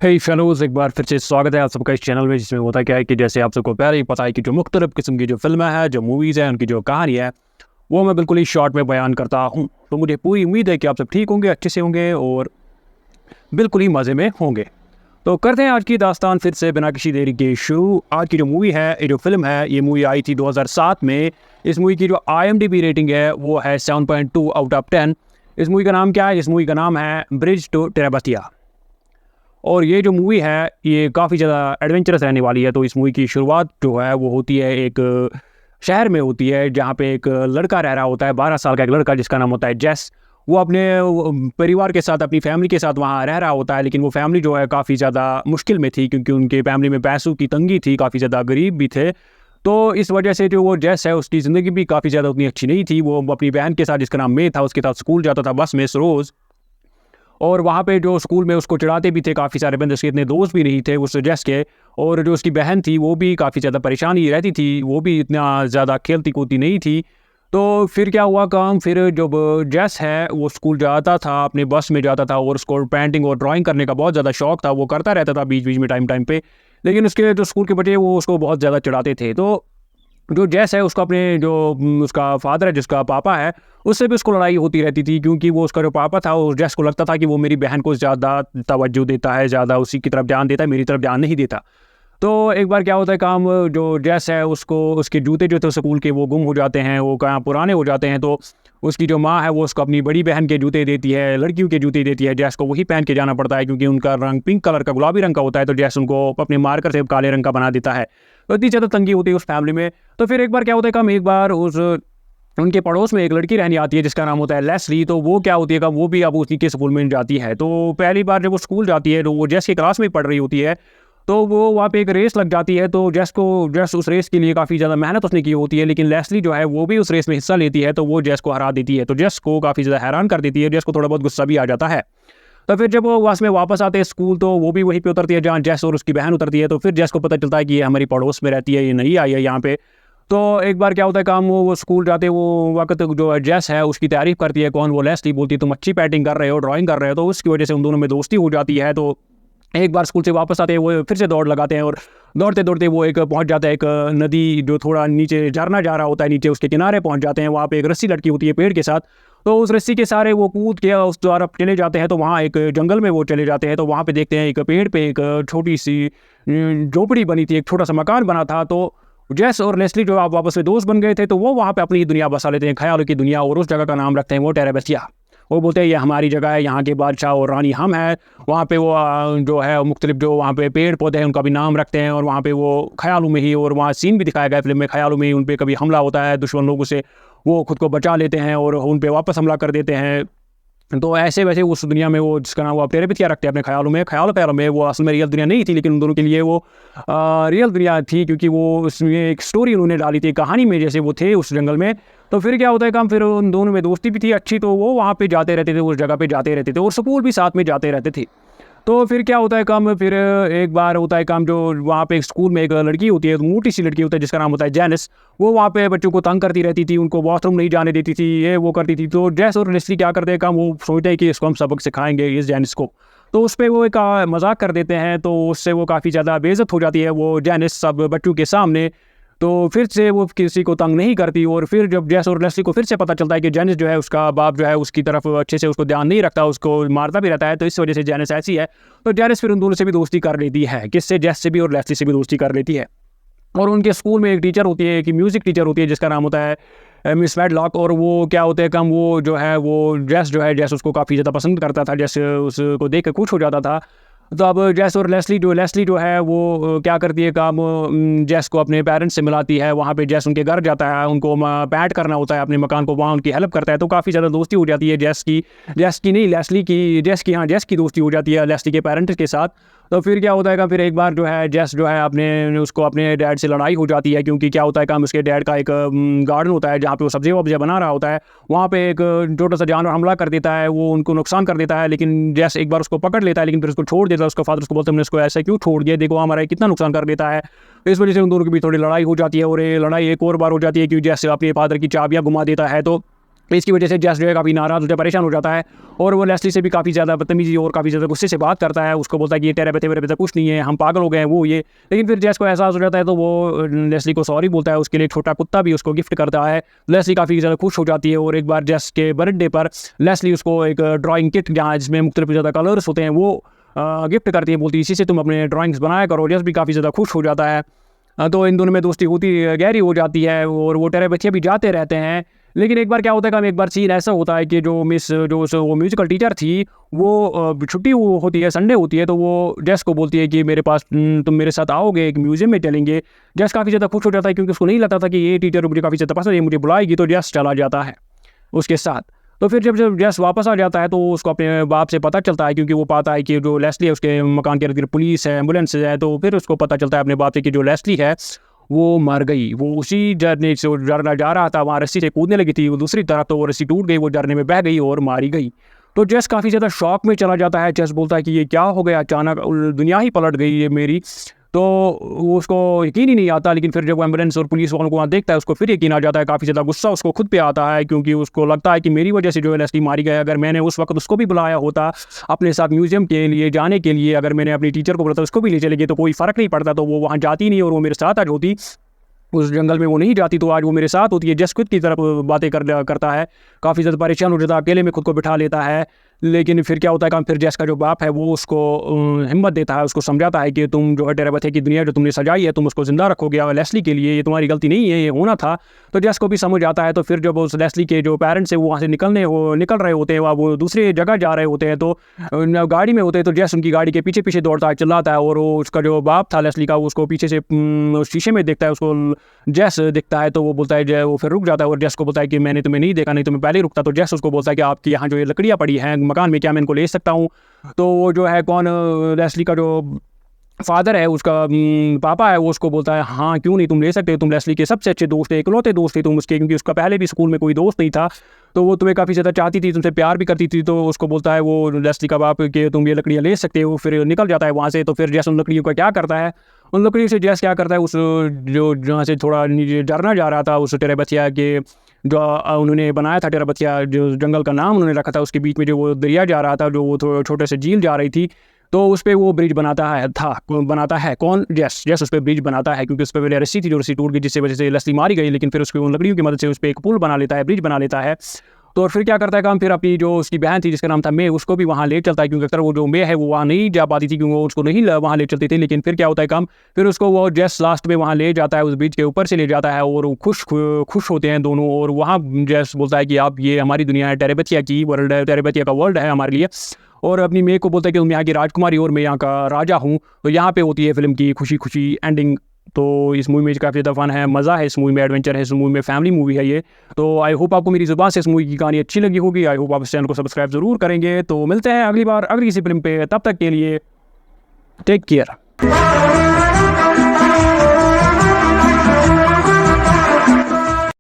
हे fellows, एक बार फिर से स्वागत है आप सबका इस चैनल में। जिसमें होता क्या है कि जैसे आप सबको पहले ही पता है कि जो मुख्तलिफ़ किस्म की जो फ़िल्में हैं, जो मूवीज़ हैं, उनकी जो कहानी है, वो मैं बिल्कुल ही शॉर्ट में बयान करता हूँ। तो मुझे पूरी उम्मीद है कि आप सब ठीक होंगे, अच्छे से होंगे और बिल्कुल ही मज़े में होंगे। तो करते हैं आज की दास्तान फिर से बिना किसी देरी के शुरू। आज की जो मूवी है, ये जो फ़िल्म है, ये मूवी आई थी 2007 में। इस मूवी की जो IMDb रेटिंग है, वो है 7.2 आउट ऑफ 10। इस मूवी का नाम क्या है? इस मूवी का नाम है ब्रिज टू टेराबथिया। और ये जो मूवी है, ये काफ़ी ज़्यादा एडवेंचरस रहने वाली है। तो इस मूवी की शुरुआत जो है वो होती है एक शहर में होती है, जहाँ पे एक लड़का रह रहा होता है, 12 साल का एक लड़का जिसका नाम होता है जेस। वो अपने परिवार के साथ, अपनी फैमिली के साथ वहाँ रह रहा होता है। लेकिन वो फैमिली जो है काफ़ी ज़्यादा मुश्किल में थी, क्योंकि उनके फैमिली में पैसों की तंगी थी, काफ़ी ज़्यादा गरीब भी थे। तो इस वजह से जो वो जेस है, उसकी ज़िंदगी भी काफ़ी ज़्यादा उतनी अच्छी नहीं थी। वो अपनी बहन के साथ, जिसका नाम मे था, उसके साथ स्कूल जाता था बस में रोज़। और वहाँ पे जो स्कूल में उसको चिढ़ाते भी थे काफ़ी सारे बंदे, उसके इतने दोस्त भी नहीं थे उस जेस के। और जो उसकी बहन थी, वो भी काफ़ी ज़्यादा परेशान ही रहती थी, वो भी इतना ज़्यादा खेलती कूदती नहीं थी। तो फिर क्या हुआ काम, फिर जब जेस है वो स्कूल जाता था, अपने बस में जाता था, और उसको पेंटिंग और ड्राइंग करने का बहुत ज़्यादा शौक था। वो करता रहता था बीच बीच में, टाइम टाइम पे। लेकिन उसके जो स्कूल के बच्चे, वो उसको बहुत ज़्यादा चिढ़ाते थे। तो जो जेस है, उसको अपने जो उसका फादर है, जिसका पापा है, उससे भी उसको लड़ाई होती रहती थी। क्योंकि वो उसका जो पापा था, वो जेस को लगता था कि वो मेरी बहन को ज़्यादा तवज्जो देता है, ज़्यादा उसी की तरफ ध्यान देता है, मेरी तरफ ध्यान नहीं देता। तो एक बार क्या होता है काम, जो जेस है उसको उसके जूते जो थे स्कूल के, वो गुम हो जाते हैं, वो कहाँ पुराने हो जाते हैं। तो उसकी जो माँ है, वो उसको अपनी बड़ी बहन के जूते देती है, लड़कियों के जूते देती है। जेस को वही पहन के जाना पड़ता है, क्योंकि उनका रंग पिंक कलर का, गुलाबी रंग का होता है। तो जेस उनको अपने मार्कर से काले रंग का बना देता है। तो इतनी ज़्यादा तंगी होती है उस फैमिली में। तो फिर एक बार क्या होता है काम, एक बार उस उनके पड़ोस में एक लड़की रहने आती है, जिसका नाम होता है लेस्ली। तो वो क्या होती है काम, वो भी अब उसी के स्कूल में जाती है। तो पहली बार जब वो स्कूल जाती है, तो वो जेस की क्लास में पढ़ रही होती है। तो वो वहाँ पे एक रेस लग जाती है। तो जेस उस रेस के लिए काफ़ी ज़्यादा मेहनत उसने की होती है। लेकिन लेस्ली जो है, वो भी उस रेस में हिस्सा लेती है। तो वो जेस को हरा देती है। तो जेस को काफ़ी ज़्यादा हैरान कर देती है। जेस को थोड़ा बहुत गुस्सा भी आ जाता है। तो फिर जब वो बस में वापस आते हैं स्कूल, तो वो भी वहीं पे उतरती है जहाँ जेस और उसकी बहन उतरती है। तो फिर जेस को पता चलता है कि ये हमारी पड़ोस में रहती है, ये नहीं आई है यहाँ पे। तो एक बार क्या होता है काम, वो स्कूल जाते, वो वक्त जो जेस है उसकी तारीफ करती है। कौन? वो लेस्ली। बोलती है तुम अच्छी पेंटिंग कर रहे हो, ड्राइंग कर रहे हो। तो उसकी वजह से उन दोनों में दोस्ती हो जाती है। तो एक बार स्कूल से वापस आते हैं, वो फिर से दौड़ लगाते हैं, और दौड़ते दौड़ते वो एक पहुंच जाता है एक नदी, जो थोड़ा नीचे झरना जा रहा होता है, नीचे उसके किनारे पहुंच जाते हैं। वहाँ पे एक रस्सी लटकी होती है पेड़ के साथ। तो उस रस्सी के सहारे वो कूद के उस द्वारा चले जाते हैं। तो वहाँ एक जंगल में वो चले जाते हैं। तो वहाँ पे देखते हैं एक पेड़ पे एक छोटी सी झोपड़ी बनी थी, एक छोटा सा मकान बना था। तो जेस और लेस्ली जो आप वापस में दोस्त बन गए थे, तो वो वहाँ पे अपनी दुनिया बसा लेते हैं, ख्यालों की दुनिया। और उस जगह का नाम रखते हैं वो टेराबथिया। वो बोलते हैं ये हमारी जगह है, यहाँ के बादशाह और रानी हम हैं। वहाँ पे वो जो है मुख्तलिफ जो वहाँ पे पेड़ पौधे हैं, उनका भी नाम रखते हैं। और वहाँ पे वो ख्यालों में ही, और वहाँ सीन भी दिखाया गया फिल्म में, ख्यालों में ही उन पे कभी हमला होता है दुश्मन लोगों से, वो खुद को बचा लेते हैं और उन पे वापस हमला कर देते हैं। तो ऐसे वैसे उस दुनिया में, वो जिसका नाम वो टेरेबिथिया रखते हैं अपने ख्यालों में, वो असल में रियल दुनिया नहीं थी, लेकिन उन दोनों के लिए वो रियल दुनिया थी। क्योंकि वो उसमें एक स्टोरी उन्होंने डाली थी, कहानी में जैसे वो थे उस जंगल में। तो फिर क्या होता है काम, फिर उन दोनों में दोस्ती भी थी अच्छी। तो वो वहाँ पे जाते रहते थे, उस जगह पे जाते रहते थे, और स्कूल भी साथ में जाते रहते थे। तो फिर क्या होता है काम, फिर एक बार होता है काम, जो वहाँ पे एक स्कूल में एक लड़की होती है, मोटी सी लड़की होती है, जिसका नाम होता है जेनिस। वो वहाँ पे बच्चों को तंग करती रहती थी, उनको वॉशरूम नहीं जाने देती थी, ये वो करती थी। तो जेस और लेस्ली क्या करते हैं काम, वो सोचते हैं कि इसको हम सबक सिखाएंगे इस जेनिस को। तो उस पर वो एक मजाक कर देते हैं। तो उससे वो काफ़ी ज़्यादा बेइज्जत हो जाती है, वो जेनिस, सब बच्चों के सामने। तो फिर से वो किसी को तंग नहीं करती। और फिर जब जेस और लेस्ली को फिर से पता चलता है कि जेनिस जो है, उसका बाप जो है, उसकी तरफ अच्छे से उसको ध्यान नहीं रखता, उसको मारता भी रहता है। तो इस वजह से जेनिस ऐसी है। तो जेनिस फिर उन दोनों से भी दोस्ती कर लेती है, किससे? जेस से भी और लेस्ली से भी दोस्ती कर लेती है। और उनके स्कूल में एक टीचर होती है, एक म्यूज़िक टीचर होती है, जिसका नाम होता है मिस मैडलॉक। और वो क्या होते हैं कम, वो जो है, वो जेस जो है, जेस उसको काफ़ी ज़्यादा पसंद करता था, जेस उसको देख कर खुश हो जाता था। तो अब जेस और लेस्ली जो है, वो क्या करती है काम, जेस को अपने पेरेंट्स से मिलाती है। वहाँ पे जेस उनके घर जाता है, उनको पैड करना होता है अपने मकान को, वहाँ उनकी हेल्प करता है। तो काफ़ी ज़्यादा दोस्ती हो जाती है जेस की नहीं, लेस्ली की, जेस की दोस्ती हो जाती है लेस्ली के पेरेंट्स के साथ। तो फिर क्या होता है कि फिर एक बार जो है, जेस जो है, अपने डैड से लड़ाई हो जाती है। क्योंकि क्या होता है कि उसके डैड का एक गार्डन होता है, जहाँ पे वो सब्जी वब्जी बना रहा होता है। वहाँ पे एक छोटा सा जानवर हमला कर देता है, वो उनको नुकसान कर देता है। लेकिन जेस एक बार उसको पकड़ लेता है, लेकिन फिर उसको छोड़ देता है। उसका फादर उसको बोलते हैं, हमने इसको ऐसा क्यों छोड़ दिया, देखो हमारा कितना नुकसान कर देता है। तो इस वजह से उन दोनों की भी थोड़ी लड़ाई हो जाती है। और ये लड़ाई एक और बार हो जाती है, क्योंकि जेस अपने फादर की चाबियाँ घुमा देता है। तो इसकी वजह से जैस जो है काफ़ी नाराज़ होता है, परेशान हो जाता है और वो लेस्ली से भी काफ़ी ज़्यादा बदतमीजी और काफ़ी ज़्यादा गुस्से से बात करता है। उसको बोलता है कि ये टेरेपैथी वेरेपैथी कुछ नहीं है, हम पागल हो गए हैं, वो ये। लेकिन फिर जैस को एहसास हो जाता है तो वो लेस्ली को सॉरी बोलता है, उसके लिए एक छोटा कुत्ता भी उसको गिफ्ट करता है। लेस्ली काफ़ी ज़्यादा खुश हो जाती है और एक बार जैस के बर्थडे पर लेस्ली उसको एक ड्राइंग किट जहाँ जिसमें मुख्तलिफ ज़्यादा कलर्स होते हैं वो गिफ्ट करती है, बोलती है इसी से तुम अपने ड्राइंग्स बनाया करो। जैस भी काफ़ी ज़्यादा खुश हो जाता है। तो इन दोनों में दोस्ती होती गहरी हो जाती है और वो टेरेपैथी भी जाते रहते हैं। लेकिन एक बार क्या होता है कि एक बार सीन ऐसा होता है कि जो वो म्यूजिकल टीचर थी वो छुट्टी होती है, संडे होती है, तो वो जैस को बोलती है कि मेरे पास तुम मेरे साथ आओगे, एक म्यूजियम में चलेंगे। जैस काफ़ी ज़्यादा खुश हो जाता है क्योंकि उसको नहीं लगता था कि ये टीचर मुझे काफ़ी ज़्यादा पसंद है, मुझे बुलाएगी, तो जैस चला जाता है उसके साथ। तो फिर जब जैस वापस आ जाता है तो उसको अपने बाप से पता चलता है क्योंकि वो पाता है कि जो लेस्ली है उसके मकान के इर्द गिर्द पुलिस है, एम्बुलेंस है। तो फिर उसको पता चलता है अपने बाप से कि जो लेस्ली है वो मर गई। वो उसी झरने से झरना जा रहा था, वहाँ रस्सी से कूदने लगी थी वो दूसरी तरफ, तो वो रस्सी टूट गई, वो झरने में बह गई और मारी गई। तो जैस काफ़ी ज़्यादा शॉक में चला जाता है। जैस बोलता है कि ये क्या हो गया, अचानक दुनिया ही पलट गई ये मेरी। तो उसको यकीन ही नहीं आता। लेकिन फिर जब वो एम्बुलेंस और पुलिस वालों को वहाँ देखता है उसको फिर यकीन आ जाता है। काफ़ी ज़्यादा गुस्सा उसको खुद पे आता है क्योंकि उसको लगता है कि मेरी वजह से जो है लेस्ली मारी गई। अगर मैंने उस वक्त उसको भी बुलाया होता अपने साथ म्यूजियम के लिए जाने के लिए, अगर मैंने अपनी टीचर को बोला था उसको भी ले चले गए, तो कोई फ़र्क नहीं पड़ता, तो वो वहाँ जाती नहीं और वो मेरे साथ आज होती। उस जंगल में वो नहीं जाती तो आज वो मेरे साथ होती है। जस खुद की तरफ बातें करता है, काफ़ी ज़्यादा परेशान हो जाता है, अकेले में खुद को बिठा लेता है। लेकिन फिर क्या होता है कि फिर जैस का जो बाप है वो उसको हिम्मत देता है, उसको समझाता है कि तुम जो है टेरेपैथी की दुनिया जो तुमने सजाई है तुम उसको ज़िंदा रखोगे और लेस्ली के लिए, ये तुम्हारी गलती नहीं है, ये होना था। तो जैस को भी समझ आता है। तो फिर जब उस लेस्ली के जो पेरेंट्स है वो वहाँ से निकल रहे होते हैं, वो दूसरी जगह जा रहे होते हैं, तो गाड़ी में होते हैं, तो जैस उनकी गाड़ी के पीछे पीछे दौड़ता है, चिल्लाता है। और उसका जो बाप था लेस्ली का उसको पीछे से शीशे में देखता है, उसको जैस दिखता है, तो वो बोलता है, वो फिर रुक जाता है और जैस को बोलता है कि मैंने तुम्हें नहीं देखा, नहीं तो मैं पहले रुकता। तो जैस उसको बोलता है कि आपकी यहाँ जो ये लकड़ियाँ पड़ी हैं मकान में, क्या मैं इनको ले सकता हूँ? तो वो जो है कौन लेस्ली का जो फादर है, उसका पापा है, वो उसको बोलता है हाँ क्यों नहीं, तुम ले सकते हो, तुम लेस्ली के सबसे अच्छे दोस्त थे, इकलौते दोस्त थे तुम उसके, क्योंकि उसका पहले भी स्कूल में कोई दोस्त नहीं था। तो वो तुम्हें काफ़ी ज़्यादा चाहती थी, तुमसे प्यार भी करती थी। तो उसको बोलता है वो लेस्ली का बाप कि तुम ये लकड़ियाँ ले सकते हो। फिर निकल जाता है वहाँ से। तो फिर जैस उन लकड़ियों का क्या करता है, उन लकड़ियों से जैस क्या करता है, उस जो जहाँ से थोड़ा नीचे झरना जा रहा था उस टेरेबथिया के जो उन्होंने बनाया था, टेरेबथिया जो जंगल का नाम उन्होंने रखा था, उसके बीच में जो वो दरिया जा रहा था, जो वो छोटे से झील जा रही थी, तो उस पर वो ब्रिज बनाता है कौन, जैस उस पर ब्रिज बनाता है क्योंकि उस पर पहले रस्सी थी जो रस्सी टूट गई जिससे वजह से लेस्ली मारी गई। लेकिन फिर उसके उन लकड़ियों की मदद से उस पर एक पुल बना लेता है, ब्रिज बना लेता है। तो फिर क्या करता है काम, फिर अपनी जो उसकी बहन थी जिसका नाम था मे, उसको भी वहाँ ले चलता है क्योंकि अक्सर वो जो मे है वो वहाँ नहीं जा पाती थी क्योंकि वो उसको नहीं वहाँ ले चलती थी। लेकिन फिर क्या होता है काम, फिर उसको वो जैस लास्ट में वहाँ ले जाता है, उस ब्रिज के ऊपर से ले जाता है और वो खुश होते हैं दोनों। और वहाँ जैस बोलता है कि आप, ये हमारी दुनिया है, टेरेबथिया की वर्ल्ड है, टेरेबथिया का वर्ल्ड है हमारे लिए। और अपनी मे को बोलता है कि तुम यहाँ की राजकुमारी और मैं यहाँ का राजा हूँ। तो यहाँ पे होती है फिल्म की खुशी एंडिंग। तो इस मूवी में काफ़ी ज़्यादा फन है, मज़ा है इस मूवी में, एडवेंचर है इस मूवी में, फैमिली मूवी है ये। तो आई होप आपको मेरी ज़ुबान से इस मूवी की कहानी अच्छी लगी होगी। आई होप आप इस चैनल को सब्सक्राइब ज़रूर करेंगे। तो मिलते हैं अगली बार अगली किसी फिल्म पे, तब तक के लिए टेक केयर।